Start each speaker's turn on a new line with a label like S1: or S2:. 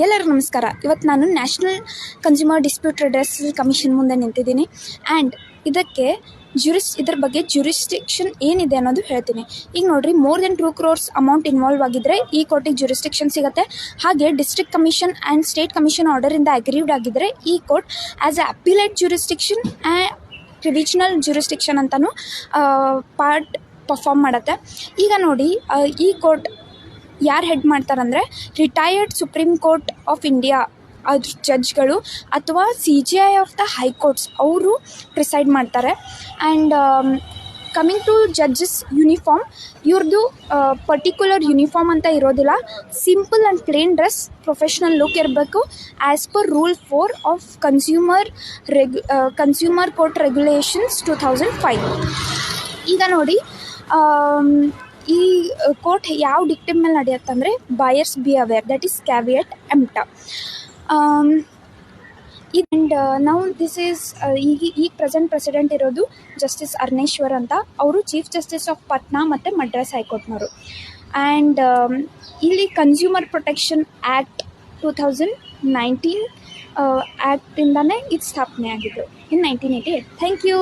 S1: ಎಲ್ಲರಿಗೂ ನಮಸ್ಕಾರ. ಇವತ್ತು ನಾನು national consumer dispute redressal commission ಮುಂದೆ ನಿಂತಿದ್ದೀನಿ. ಆ್ಯಂಡ್ ಇದ್ರ ಬಗ್ಗೆ ಜ್ಯೂರಿಸ್ಡಿಕ್ಷನ್ ಏನಿದೆ ಅನ್ನೋದು ಹೇಳ್ತೀನಿ. ಈಗ ನೋಡ್ರಿ, more than 2 crores amount involve ಆಗಿದ್ರೆ ಈ ಕೋರ್ಟಿಗೆ ಜ್ಯೂರಿಸ್ಡಿಕ್ಷನ್ ಸಿಗುತ್ತೆ. ಹಾಗೆ district commission and state commission ಆರ್ಡರಿಂದ ಅಗ್ರೀವ್ಡ್ ಆಗಿದ್ದರೆ ಈ court as a appellate jurisdiction revisional jurisdiction ಅಂತಲೂ ಪಾರ್ಟ್ ಪರ್ಫಾರ್ಮ್ ಮಾಡುತ್ತೆ. ಈಗ ನೋಡಿ, ಈ ಕೋರ್ಟ್ ಯಾರು ಹೆಡ್ ಮಾಡ್ತಾರಂದರೆ retired supreme court of India ಅದ್ರ ಜಡ್ಜ್ಗಳು ಅಥವಾ CJI ಆಫ್ ದ ಹೈಕೋರ್ಟ್ಸ್ ಅವರು ಪ್ರಿಸೈಡ್ ಮಾಡ್ತಾರೆ. And coming to judges uniform, ಇವ್ರದ್ದು ಪರ್ಟಿಕ್ಯುಲರ್ ಯೂನಿಫಾರ್ಮ್ ಅಂತ ಇರೋದಿಲ್ಲ. Simple and plane dress, professional look ಇರಬೇಕು as per rule 4 of consumer court regulations 2005. ಈಗ ನೋಡಿ, ಈ ಕೋರ್ಟ್ ಯಾವ ಡಿಕ್ಟಮ್ ಮೇಲೆ ನಡೆಯುತ್ತಂದರೆ buyers be aware, that is caveat emptor. And ನಾವು ದಿಸ್ ಈಸ್ ಈಗ ಪ್ರೆಸೆಂಟ್ ಪ್ರೆಸಿಡೆಂಟ್ ಇರೋದು ಜಸ್ಟಿಸ್ ಅರ್ನೇಶ್ವರ್ ಅಂತ. ಅವರು ಚೀಫ್ ಜಸ್ಟಿಸ್ ಆಫ್ ಪಟ್ನಾ ಮತ್ತು ಮಡ್ರಾಸ್ ಹೈಕೋರ್ಟ್ನವರು. ಆ್ಯಂಡ್ ಇಲ್ಲಿ ಕನ್ಸ್ಯೂಮರ್ ಪ್ರೊಟೆಕ್ಷನ್ ಆ್ಯಕ್ಟ್ 2019 ಆ್ಯಕ್ಟಿಂದನೇ ಇದು ಸ್ಥಾಪನೆ ಆಗಿದ್ದು ಇನ್ 1988. Thank you.